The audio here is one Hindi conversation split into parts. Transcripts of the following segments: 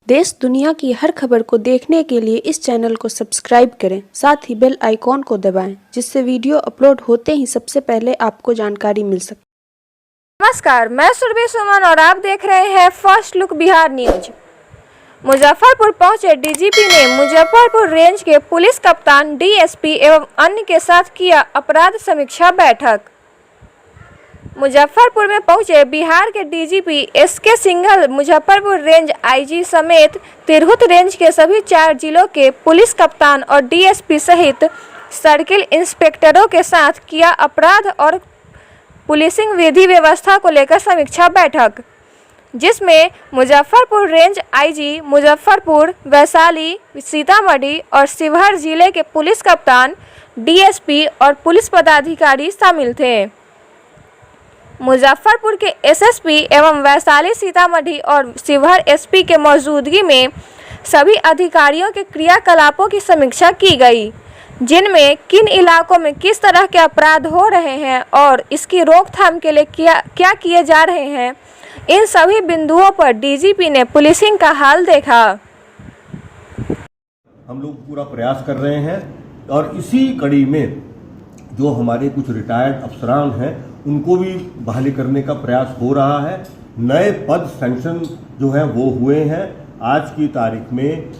देश दुनिया की हर खबर को देखने के लिए इस चैनल को सब्सक्राइब करें, साथ ही बेल आइकॉन को दबाएं, जिससे वीडियो अपलोड होते ही सबसे पहले आपको जानकारी मिल सके। नमस्कार, मैं सुरभि सुमन और आप देख रहे हैं first look Bihar news. Muzaffarpur पहुंचे डीजीपी ने मुजफ्फरपुर रेंज के पुलिस कप्तान, डीएसपी एवं अन्य के साथ किया अपराध समीक्षा बैठक। मुजफ्फरपुर में पहुंचे बिहार के DGP SK Singhal Muzaffarpur range IG समेत तिरहुत रेंज के सभी 4 जिलों के पुलिस कप्तान और डीएसपी सहित सर्किल इंस्पेक्टरों के साथ किया अपराध और पुलिसिंग विधि व्यवस्था को लेकर समीक्षा बैठक, जिसमें मुजफ्फरपुर रेंज आईजी मुजफ्फरपुर, वैशाली, सीतामढ़ी और शिवहर जिले के पुलिस कप्तान, डीएसपी और पुलिस पदाधिकारी शामिल थे। मुजफ्फरपुर के एसएसपी एवं वैशाली, सीतामढ़ी और शिवहर एसपी के मौजूदगी में सभी अधिकारियों के क्रियाकलापों की समीक्षा की गई, जिनमें किन इलाकों में किस तरह के अपराध हो रहे हैं और इसकी रोकथाम के लिए क्या किए जा रहे हैं। इन सभी बिंदुओं पर डीजीपी ने पुलिसिंग का हाल देखा। हम लोग पूरा प्रयास कर रहे हैं और इसी कड़ी में जो हमारे कुछ रिटायर्ड अफसरान हैं उनको भी बहाली करने का प्रयास हो रहा है। नए पद सैंक्शन जो हैं वो हुए हैं। आज की तारीख में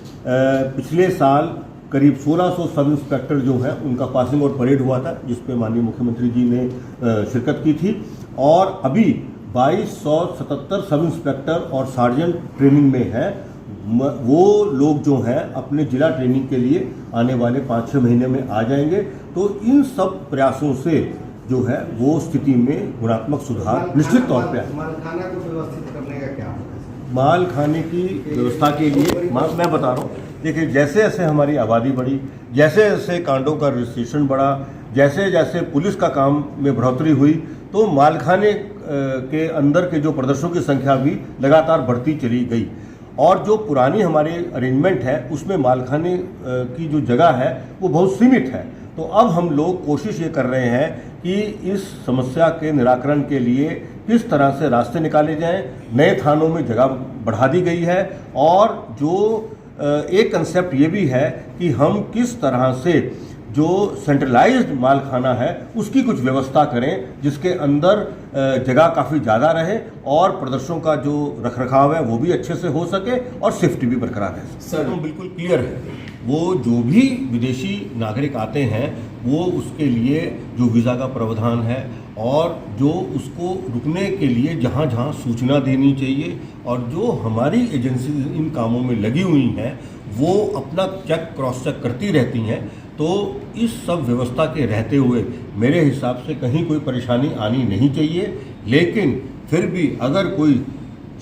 पिछले साल करीब 1600 सब इंस्पेक्टर जो हैं उनका पासिंग और परेड हुआ था, जिस पे माननीय मुख्यमंत्री जी ने शिरकत की थी, और अभी 2277 सब इंस्पेक्टर और सार्जेंट ट्रेनिंग में हैं। वो लोग जो हैं अपने जिला ट्रेनिंग के लिए आने वाले 5-6 महीने में आ जाएंगे। तो इन सब प्रयासों से जो है वो स्थिति में गुणात्मक सुधार निश्चित तौर पे है। माल खाना को व्यवस्थित करने का क्या है? माल खाने की व्यवस्था के लिए मैं बता रहा हूँ, देखिए जैसे जैसे हमारी आबादी बढ़ी, जैसे जैसे कांडों का रजिस्ट्रेशन बढ़ा, जैसे जैसे पुलिस का काम में बढ़ोतरी हुई, तो मालखाने के अंदर के जो प्रदर्शनों की संख्या भी लगातार बढ़ती चली गई। और जो पुरानी हमारी अरेंजमेंट है उसमें मालखाने की जो जगह है वो बहुत सीमित है। तो अब हम लोग कोशिश ये कर रहे हैं कि इस समस्या के निराकरण के लिए किस तरह से रास्ते निकाले जाएं। नए थानों में जगह बढ़ा दी गई है और जो एक कंसेप्ट ये भी है कि हम किस तरह से जो सेंट्रलाइज्ड माल खाना है उसकी कुछ व्यवस्था करें, जिसके अंदर जगह काफ़ी ज़्यादा रहे और प्रदर्शनों का जो रखरखाव है वो भी अच्छे से हो सके और सेफ्टी भी बरकरार रहे। सर बिल्कुल क्लियर है, वो जो भी विदेशी नागरिक आते हैं वो उसके लिए जो वीज़ा का प्रावधान है और जो उसको रुकने के लिए जहाँ जहाँ सूचना देनी चाहिए, और जो हमारी एजेंसी इन कामों में लगी हुई हैं वो अपना चेक क्रॉस चेक करती रहती हैं। तो इस सब व्यवस्था के रहते हुए मेरे हिसाब से कहीं कोई परेशानी आनी नहीं चाहिए। लेकिन फिर भी अगर कोई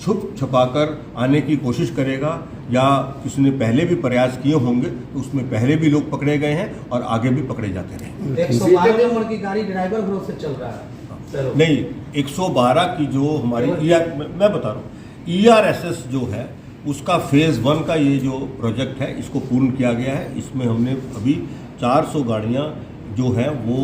छुप छुपाकर आने की कोशिश करेगा या किसी ने पहले भी प्रयास किए होंगे तो उसमें पहले भी लोग पकड़े गए हैं और आगे भी पकड़े जाते रहे। 112 नंबर की गाड़ी ड्राइवर भरोसे चल रहा है। नहीं, 112 की जो हमारी मैं बता रहा हूँ, ERSS जो है उसका फेज़ 1 का ये जो प्रोजेक्ट है इसको पूर्ण किया गया है। इसमें हमने अभी 400 गाड़ियाँ जो हैं वो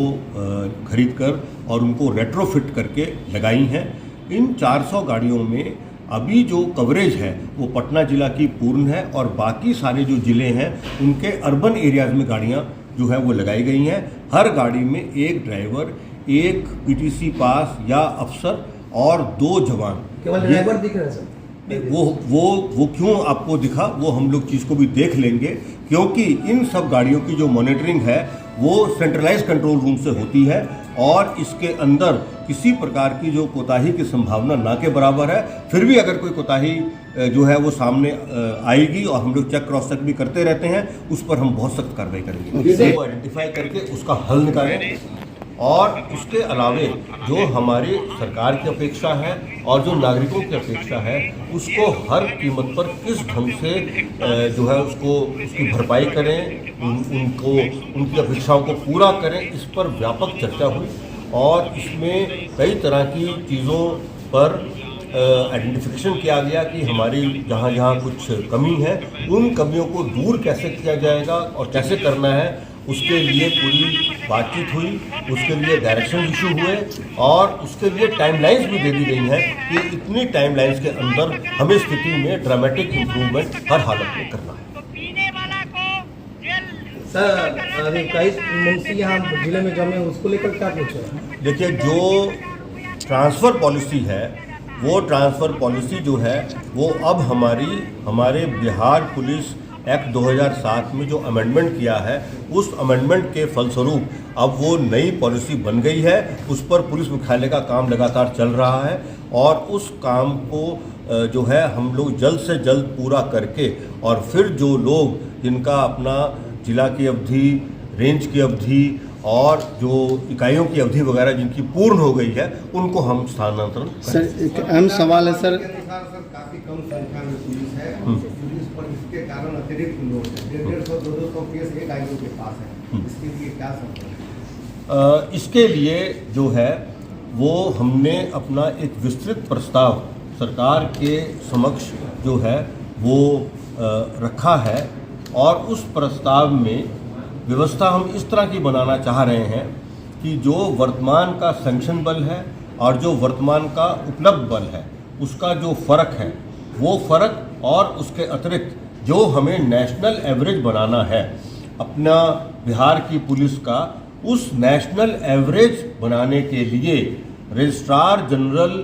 खरीद कर और उनको रेट्रोफिट करके लगाई हैं। इन 400 गाड़ियों में अभी जो कवरेज है वो पटना जिला की पूर्ण है और बाकी सारे जो ज़िले हैं उनके अर्बन एरियाज़ में गाड़ियाँ जो है वो लगाई गई हैं। हर गाड़ी में एक ड्राइवर, एक PTC पास या अफसर और 2 जवान। केवल ड्राइवर दिख रहे हैं सर? वो क्यों आपको दिखा वो हम लोग चीज़ को भी देख लेंगे, क्योंकि इन सब गाड़ियों की जो मॉनिटरिंग है वो सेंट्रलाइज कंट्रोल रूम से होती है और इसके अंदर किसी प्रकार की जो कोताही की संभावना ना के बराबर है। फिर भी अगर कोई कोताही जो है वो सामने आएगी और हम लोग चेक क्रॉस चेक भी करते रहते हैं, उस पर हम बहुत सख्त कार्रवाई करेंगे। वो आइडेंटिफाई करके उसका हल निकालें। और उसके अलावे जो हमारी सरकार की अपेक्षा है और जो नागरिकों की अपेक्षा है उसको हर कीमत पर किस ढंग से जो है उसको उसकी भरपाई करें, उनको उनकी अपेक्षाओं को पूरा करें, इस पर व्यापक चर्चा हुई और इसमें कई तरह की चीज़ों पर आइडेंटिफिकेशन किया गया कि हमारी जहाँ जहाँ कुछ कमी है उन कमियों को दूर कैसे किया जाएगा और कैसे करना है, उसके लिए पूरी बातचीत हुई, उसके लिए डायरेक्शन इशू हुए और उसके लिए टाइमलाइंस भी दे दी गई हैं कि इतनी टाइमलाइंस के अंदर हमें स्थिति में ड्रामेटिक इम्प्रूवमेंट हर हालत में करना है। सर अभी कई मुंशी यहाँ जिले में जमे उसको लेकर क्या कुछ है? देखिए, जो ट्रांसफ़र पॉलिसी है वो ट्रांसफ़र पॉलिसी जो है वो अब हमारे बिहार पुलिस एक्ट 2007 में जो अमेंडमेंट किया है उस अमेंडमेंट के फलस्वरूप अब वो नई पॉलिसी बन गई है। उस पर पुलिस मुख्यालय का काम लगातार चल रहा है और उस काम को जो है हम लोग जल्द से जल्द पूरा करके और फिर जो लोग जिनका अपना जिला की अवधि, रेंज की अवधि और जो इकाइयों की अवधि वगैरह जिनकी पूर्ण हो गई है उनको हम स्थानांतरण सर एक अहम सवाल है सर। काफी कम संख्या में पुलिस है, पुलिस पर इसके कारण अतिरिक्त लोग हैं, 150-200 केस एक आईओ के पास है, इसके लिए क्या समझ? इसके लिए जो है वो हमने अपना एक विस्तृत प्रस्ताव सरकार के समक्ष जो है वो रखा है और उस प्रस्ताव में व्यवस्था हम इस तरह की बनाना चाह रहे हैं कि जो वर्तमान का सैंक्शन बल है और जो वर्तमान का उपलब्ध बल है उसका जो फ़र्क है वो फ़र्क और उसके अतिरिक्त जो हमें नेशनल एवरेज बनाना है अपना बिहार की पुलिस का, उस नेशनल एवरेज बनाने के लिए रजिस्ट्रार जनरल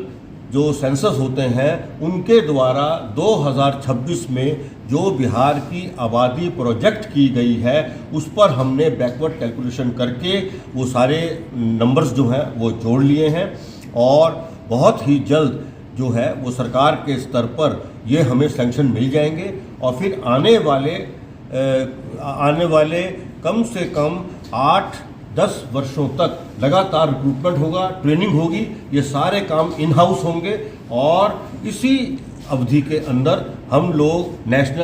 जो सेंसस होते हैं उनके द्वारा 2026 में जो बिहार की आबादी प्रोजेक्ट की गई है उस पर हमने बैकवर्ड कैलकुलेशन करके वो सारे नंबर्स जो हैं वो जोड़ लिए हैं और बहुत ही जल्द जो है वो सरकार के स्तर पर ये हमें सैंक्शन मिल जाएंगे और फिर आने वाले कम से कम 8-10 वर्षों तक लगातार रिक्रूटमेंट होगा, ट्रेनिंग होगी, ये सारे काम इन हाउस होंगे और इसी अवधि के अंदर हम लोग नेशनल